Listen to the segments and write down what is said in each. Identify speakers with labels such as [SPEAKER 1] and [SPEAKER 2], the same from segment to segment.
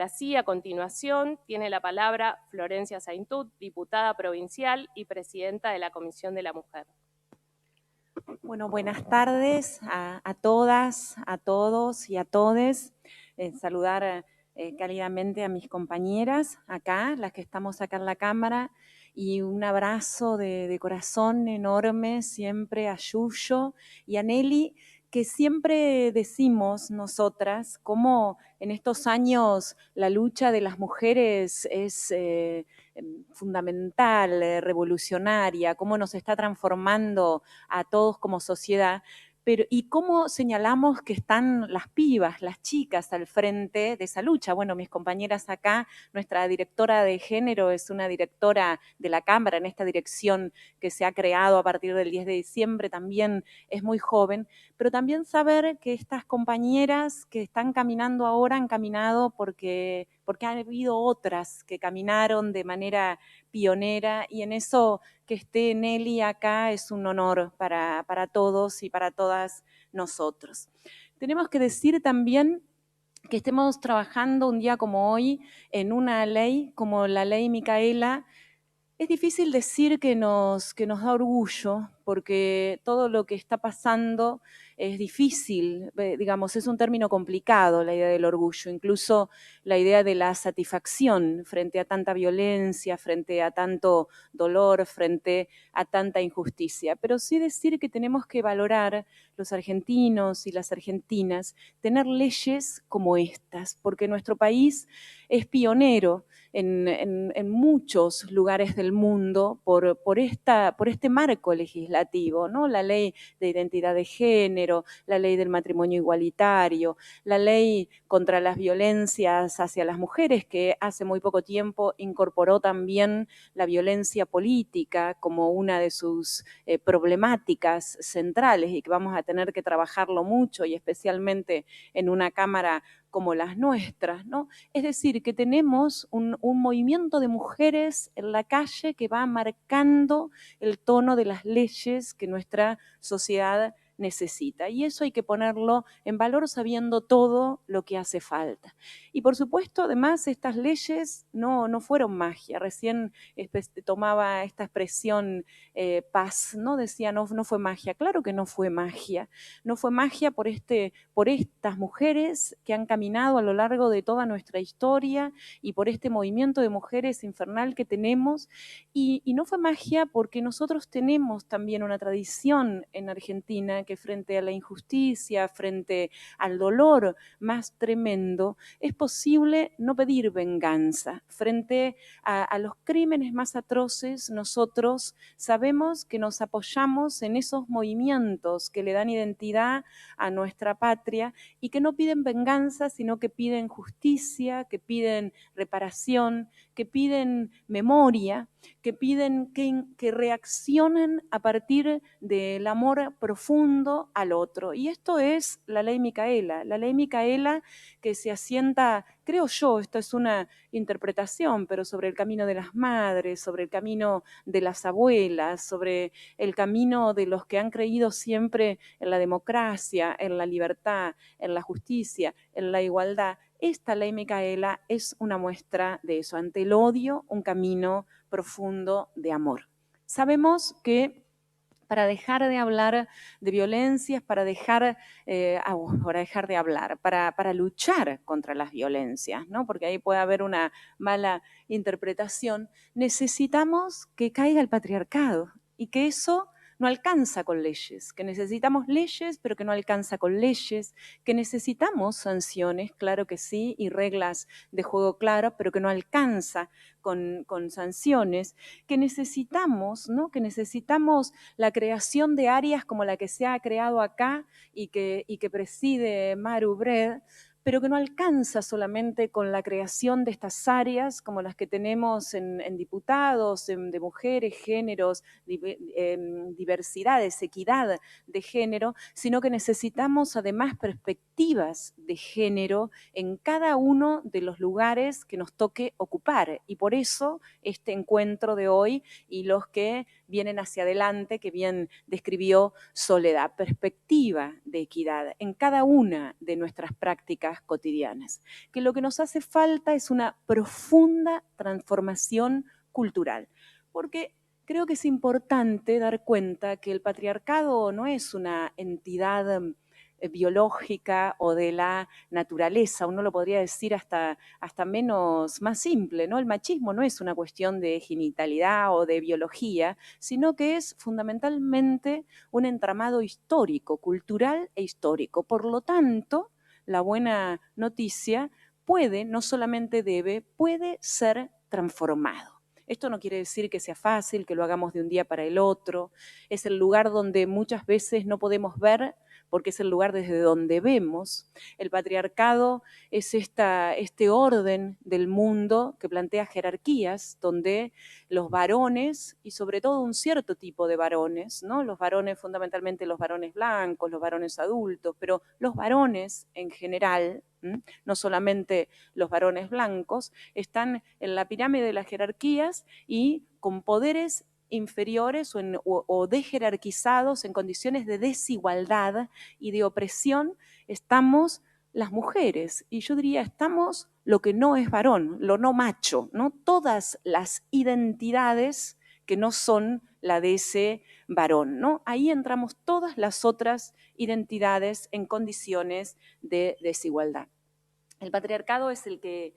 [SPEAKER 1] Así, a continuación, tiene la palabra Florencia Saintut, diputada provincial y presidenta de la Comisión de la Mujer.
[SPEAKER 2] Bueno, buenas tardes a todas, a todos y a todes. Saludar cálidamente a mis compañeras acá, las que estamos acá en la Cámara, y un abrazo de corazón enorme siempre a Yuyo y a Nelly, que siempre decimos nosotras cómo en estos años la lucha de las mujeres es fundamental, revolucionaria, cómo nos está transformando a todos como sociedad, pero ¿y cómo señalamos que están las pibas, las chicas al frente de esa lucha? Bueno, mis compañeras acá, nuestra directora de género es una directora de la Cámara en esta dirección que se ha creado a partir del 10 de diciembre, también es muy joven, pero también saber que estas compañeras que están caminando ahora han caminado porque han habido otras que caminaron de manera pionera, y en eso que esté Nelly acá es un honor para todos y para todas nosotros. Tenemos que decir también que estemos trabajando un día como hoy en una ley como la ley Micaela. Es difícil decir que nos da orgullo, porque todo lo que está pasando es difícil, digamos, es un término complicado la idea del orgullo, incluso la idea de la satisfacción frente a tanta violencia, frente a tanto dolor, frente a tanta injusticia. Pero sí decir que tenemos que valorar, los argentinos y las argentinas, tener leyes como estas, porque nuestro país es pionero en muchos lugares del mundo por este marco legislativo, ¿no? La ley de identidad de género, la ley del matrimonio igualitario, la ley contra las violencias hacia las mujeres, que hace muy poco tiempo incorporó también la violencia política como una de sus problemáticas centrales, y que vamos a tener que trabajarlo mucho, y especialmente en una Cámara como las nuestras, ¿no? Es decir, que tenemos un movimiento de mujeres en la calle que va marcando el tono de las leyes que nuestra sociedad necesita. Y eso hay que ponerlo en valor sabiendo todo lo que hace falta. Y por supuesto, además, estas leyes no fueron magia. Recién tomaba esta expresión paz, ¿no? Decía, no fue magia. Claro que no fue magia. No fue magia por estas mujeres que han caminado a lo largo de toda nuestra historia y por este movimiento de mujeres infernal que tenemos. Y no fue magia porque nosotros tenemos también una tradición en Argentina que frente a la injusticia, frente al dolor más tremendo, es posible no pedir venganza. Frente a los crímenes más atroces, nosotros sabemos que nos apoyamos en esos movimientos que le dan identidad a nuestra patria y que no piden venganza, sino que piden justicia, que piden reparación, que piden memoria, que piden que reaccionen a partir del amor profundo al otro. Y esto es la ley Micaela que se asienta, creo yo, esto es una interpretación, pero sobre el camino de las madres, sobre el camino de las abuelas, sobre el camino de los que han creído siempre en la democracia, en la libertad, en la justicia, en la igualdad. Esta ley Micaela es una muestra de eso. Ante el odio, un camino profundo de amor. Sabemos que para dejar de hablar de violencias, para dejar de hablar, para luchar contra las violencias, ¿no? Porque ahí puede haber una mala interpretación, necesitamos que caiga el patriarcado y que eso no alcanza con leyes, que necesitamos leyes, pero que no alcanza con leyes, que necesitamos sanciones, claro que sí, y reglas de juego claras, pero que no alcanza con sanciones, que necesitamos, ¿no? Que necesitamos la creación de áreas como la que se ha creado acá y que preside Maru Bred, pero que no alcanza solamente con la creación de estas áreas como las que tenemos en diputados, de mujeres, géneros, diversidades, equidad de género, sino que necesitamos además perspectivas de género en cada uno de los lugares que nos toque ocupar. Y por eso este encuentro de hoy y los que vienen hacia adelante, que bien describió Soledad, perspectiva de equidad en cada una de nuestras prácticas vidas cotidianas, que lo que nos hace falta es una profunda transformación cultural, porque creo que es importante dar cuenta que el patriarcado no es una entidad biológica o de la naturaleza, uno lo podría decir hasta menos, más simple, ¿no? El machismo no es una cuestión de genitalidad o de biología, sino que es fundamentalmente un entramado histórico, cultural e histórico. Por lo tanto, la buena noticia puede, no solamente debe, puede ser transformado. Esto no quiere decir que sea fácil, que lo hagamos de un día para el otro. Es el lugar donde muchas veces no podemos ver porque es el lugar desde donde vemos. El patriarcado es este orden del mundo que plantea jerarquías, donde los varones, y sobre todo un cierto tipo de varones, ¿no? Los varones, fundamentalmente los varones blancos, los varones adultos, pero los varones en general, no solamente los varones blancos, están en la pirámide de las jerarquías y con poderes inferiores o dejerarquizados en condiciones de desigualdad y de opresión estamos las mujeres. Y yo diría, estamos lo que no es varón, lo no macho, ¿no? Todas las identidades que no son la de ese varón, ¿no? Ahí entramos todas las otras identidades en condiciones de desigualdad. El patriarcado es el que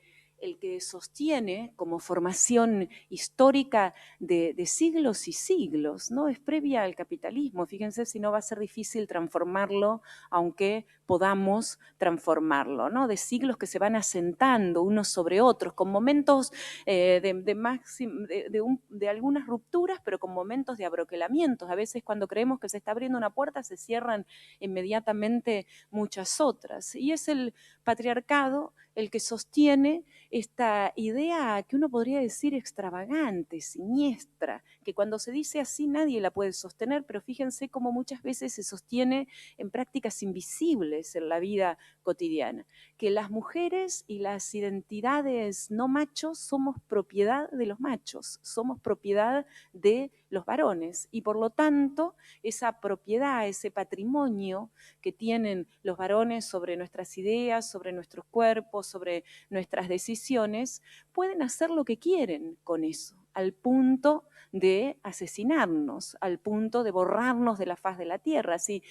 [SPEAKER 2] sostiene como formación histórica de siglos y siglos, ¿no? Es previa al capitalismo. Fíjense si no va a ser difícil transformarlo, aunque podamos transformarlo, ¿no? De siglos que se van asentando unos sobre otros, con momentos de algunas rupturas, pero con momentos de abroquelamientos. A veces cuando creemos que se está abriendo una puerta, se cierran inmediatamente muchas otras. Y es el patriarcado el que sostiene esta idea que uno podría decir extravagante, siniestra, que cuando se dice así nadie la puede sostener, pero fíjense cómo muchas veces se sostiene en prácticas invisibles en la vida cotidiana, que las mujeres y las identidades no machos somos propiedad de los machos, somos propiedad de los varones y por lo tanto esa propiedad, ese patrimonio que tienen los varones sobre nuestras ideas, sobre nuestros cuerpos, sobre nuestras decisiones, pueden hacer lo que quieren con eso, al punto de asesinarnos, al punto de borrarnos de la faz de la tierra. ¿Sí?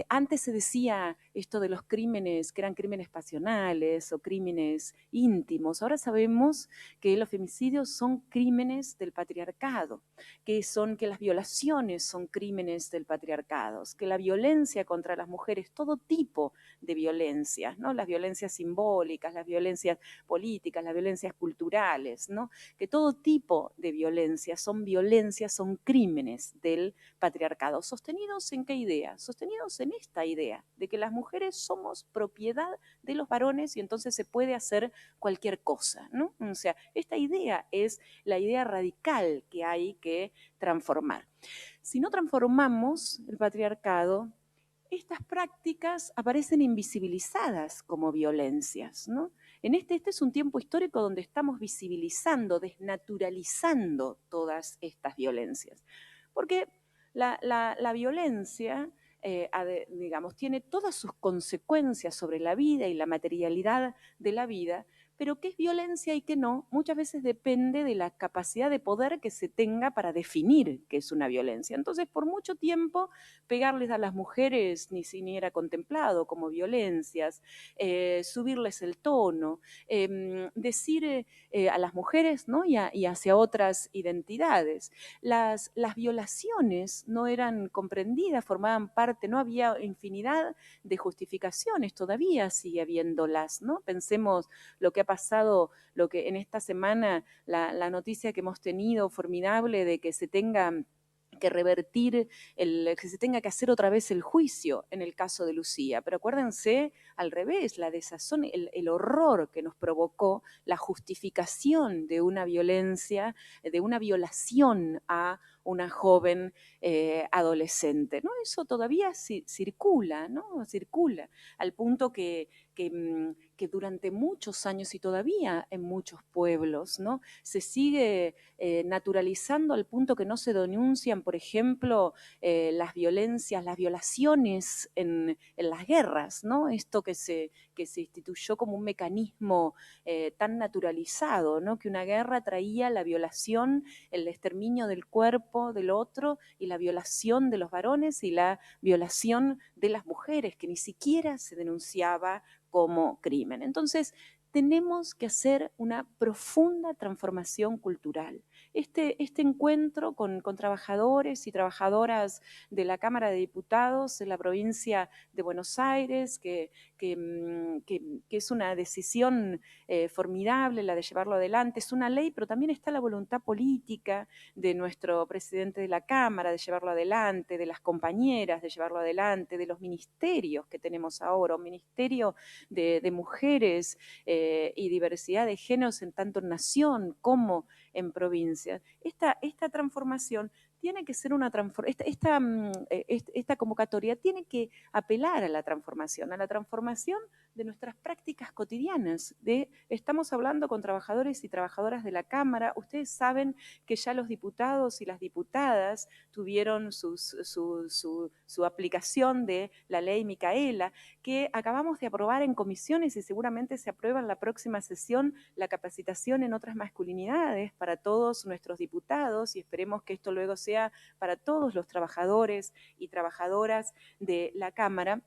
[SPEAKER 2] Antes se decía esto de los crímenes, que eran crímenes pasionales o crímenes íntimos. Ahora sabemos que los femicidios son crímenes del patriarcado, que las violaciones son crímenes del patriarcado, que la violencia contra las mujeres, todo tipo de violencias, ¿no? Las violencias simbólicas, las violencias políticas, las violencias culturales, ¿no? Que todo tipo de violencias, son crímenes del patriarcado. ¿Sostenidos en qué idea? Sostenidos en esta idea de que las mujeres somos propiedad de los varones y entonces se puede hacer cualquier cosa, ¿no? O sea, esta idea es la idea radical que hay que transformar. Si no transformamos el patriarcado, estas prácticas aparecen invisibilizadas como violencias, ¿no? Este es un tiempo histórico donde estamos visibilizando, desnaturalizando todas estas violencias. Porque la violencia, digamos, tiene todas sus consecuencias sobre la vida y la materialidad de la vida, pero qué es violencia y qué no, muchas veces depende de la capacidad de poder que se tenga para definir qué es una violencia. Entonces, por mucho tiempo, pegarles a las mujeres ni era contemplado como violencias, subirles el tono, decir a las mujeres, ¿no? y hacia otras identidades. Las violaciones no eran comprendidas, formaban parte, no había infinidad de justificaciones, todavía sigue habiéndolas, ¿no? Pensemos lo que ha pasado, lo que en esta semana, la noticia que hemos tenido formidable de que se tenga que revertir, que se tenga que hacer otra vez el juicio en el caso de Lucía. Pero acuérdense, al revés, la desazón, el horror que nos provocó la justificación de una violencia, de una violación a una joven adolescente, ¿no? Eso todavía circula, ¿no? Circula, al punto que que durante muchos años y todavía en muchos pueblos, ¿no? Se sigue naturalizando al punto que no se denuncian, por ejemplo, las violencias, las violaciones en las guerras, ¿no? Esto que se instituyó como un mecanismo tan naturalizado, ¿no? Que una guerra traía la violación, el exterminio del cuerpo del otro y la violación de los varones y la violación de las mujeres, que ni siquiera se denunciaba como crimen. Entonces, tenemos que hacer una profunda transformación cultural. Este encuentro con trabajadores y trabajadoras de la Cámara de Diputados en la provincia de Buenos Aires, que es una decisión formidable la de llevarlo adelante, es una ley, pero también está la voluntad política de nuestro presidente de la Cámara de llevarlo adelante, de las compañeras de llevarlo adelante, de los ministerios que tenemos ahora, un ministerio de mujeres y diversidad de géneros en tanto en nación como en provincia. Esta transformación tiene que ser una transformación, esta convocatoria tiene que apelar a la transformación de nuestras prácticas cotidianas. Estamos hablando con trabajadores y trabajadoras de la Cámara. Ustedes saben que ya los diputados y las diputadas tuvieron su aplicación de la ley Micaela, que acabamos de aprobar en comisiones y seguramente se aprueba en la próxima sesión la capacitación en otras masculinidades para todos nuestros diputados y esperemos que esto luego sea para todos los trabajadores y trabajadoras de la Cámara.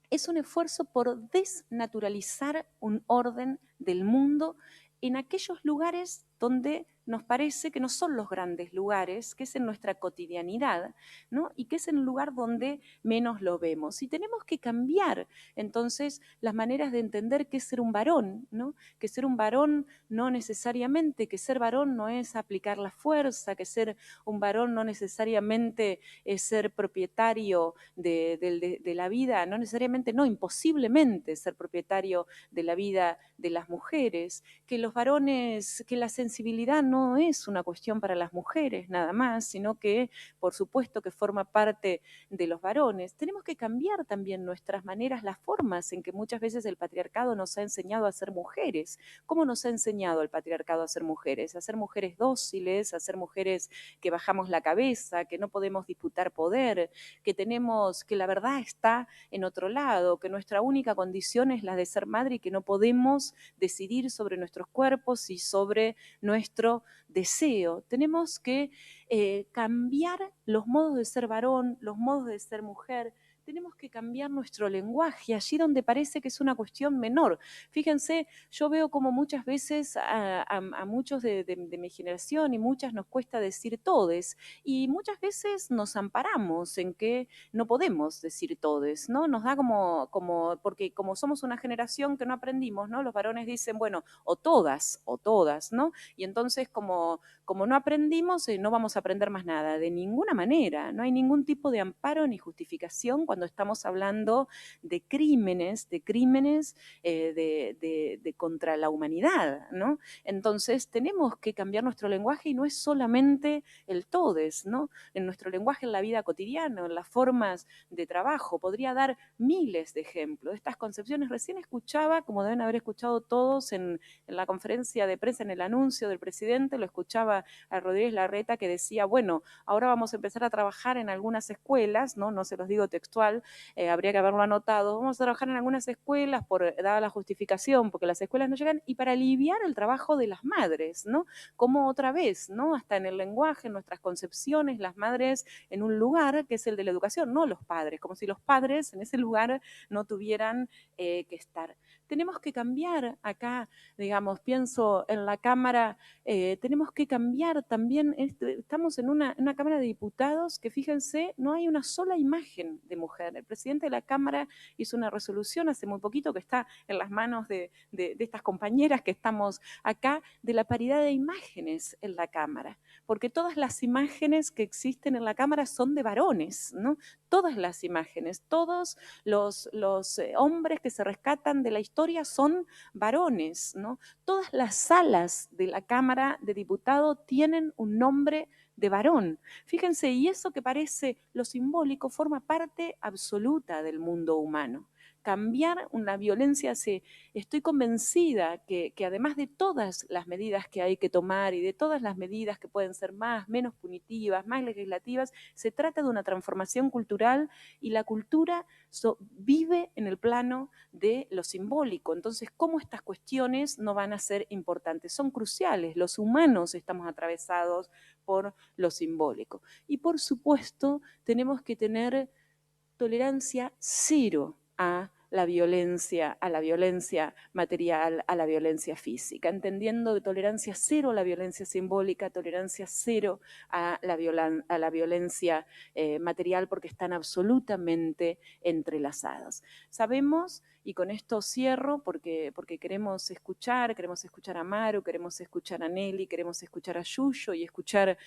[SPEAKER 2] Es un esfuerzo por desnaturalizar un orden del mundo en aquellos lugares donde nos parece que no son los grandes lugares, que es en nuestra cotidianidad, ¿no? Y que es en el lugar donde menos lo vemos. Y tenemos que cambiar entonces las maneras de entender qué es ser un varón, ¿no? Que ser un varón no necesariamente, que ser varón no es aplicar la fuerza, que ser un varón no necesariamente es ser propietario de la vida, no necesariamente, no, imposiblemente ser propietario de la vida de las mujeres, que los varones, que la sensibilidad no es una cuestión para las mujeres nada más, sino que por supuesto que forma parte de los varones. Tenemos que cambiar también nuestras maneras, las formas en que muchas veces el patriarcado nos ha enseñado a ser mujeres. ¿Cómo nos ha enseñado el patriarcado a ser mujeres? A ser mujeres dóciles, a ser mujeres que bajamos la cabeza, que no podemos disputar poder, que la verdad está en otro lado, que nuestra única condición es la de ser madre y que no podemos decidir sobre nuestros cuerpos y sobre nuestro deseo. Tenemos que cambiar los modos de ser varón, los modos de ser mujer. Tenemos que cambiar nuestro lenguaje, allí donde parece que es una cuestión menor. Fíjense, yo veo como muchas veces a muchos de mi generación y muchas nos cuesta decir todes, y muchas veces nos amparamos en que no podemos decir todes, ¿no? Nos da porque como somos una generación que no aprendimos, ¿no? Los varones dicen, bueno, o todas, ¿no? Y entonces como no aprendimos, no vamos a aprender más nada, de ninguna manera, no hay ningún tipo de amparo ni justificación cuando estamos hablando de crímenes de contra la humanidad, ¿no? Entonces tenemos que cambiar nuestro lenguaje y no es solamente el todes, ¿no? En nuestro lenguaje, en la vida cotidiana, en las formas de trabajo. Podría dar miles de ejemplos de estas concepciones. Recién escuchaba, como deben haber escuchado todos en la conferencia de prensa, en el anuncio del presidente, lo escuchaba a Rodríguez Larreta que decía, bueno, ahora vamos a empezar a trabajar en algunas escuelas, no se los digo textual, habría que haberlo anotado, vamos a trabajar en algunas escuelas dada la justificación, porque las escuelas no llegan, y para aliviar el trabajo de las madres, ¿no? Como otra vez, ¿no? Hasta en el lenguaje, en nuestras concepciones, las madres en un lugar que es el de la educación, no los padres, como si los padres en ese lugar no tuvieran que estar. Tenemos que cambiar acá, digamos, pienso en la Cámara, tenemos que cambiar también, estamos en una Cámara de Diputados que fíjense, no hay una sola imagen de mujer. El presidente de la Cámara hizo una resolución hace muy poquito que está en las manos de estas compañeras que estamos acá, de la paridad de imágenes en la Cámara, porque todas las imágenes que existen en la Cámara son de varones, ¿no? Todas las imágenes, todos los hombres que se rescatan de la historia son varones, ¿no? Todas las salas de la Cámara de Diputados tienen un nombre de varón. Fíjense, y eso que parece lo simbólico forma parte absoluta del mundo humano. cambiar una violencia. Estoy convencida que además de todas las medidas que hay que tomar y de todas las medidas que pueden ser más, menos punitivas, más legislativas, se trata de una transformación cultural y la cultura vive en el plano de lo simbólico. Entonces, ¿cómo estas cuestiones no van a ser importantes? Son cruciales. Los humanos estamos atravesados por lo simbólico. Y por supuesto, tenemos que tener tolerancia cero a la violencia material, a la violencia física, entendiendo de tolerancia cero a la violencia simbólica, tolerancia cero a la violencia material, porque están absolutamente entrelazadas. Sabemos, y con esto cierro, porque queremos escuchar a Maru, queremos escuchar a Nelly, queremos escuchar a Yuyo y escuchar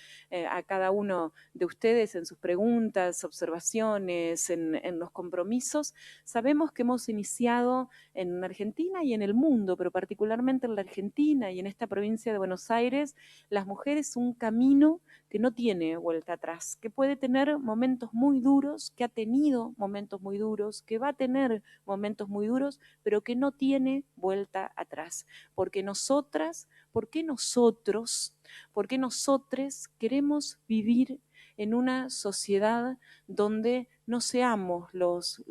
[SPEAKER 2] a cada uno de ustedes en sus preguntas, observaciones, en los compromisos. Sabemos que hemos iniciado en Argentina y en el mundo, pero particularmente en la Argentina y en esta provincia de Buenos Aires, las mujeres un camino que no tiene vuelta atrás, que puede tener momentos muy duros, que ha tenido momentos muy duros, que va a tener momentos muy duros, pero que no tiene vuelta atrás. Porque nosotras, porque nosotros queremos vivir en una sociedad donde no seamos los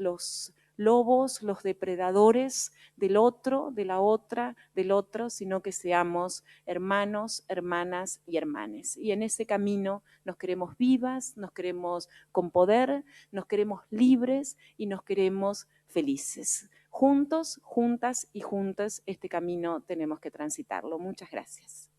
[SPEAKER 2] lobos, los depredadores del otro, de la otra, del otro, sino que seamos hermanos, hermanas y hermanes. Y en ese camino nos queremos vivas, nos queremos con poder, nos queremos libres y nos queremos felices. Juntos, juntas y juntas este camino tenemos que transitarlo. Muchas gracias.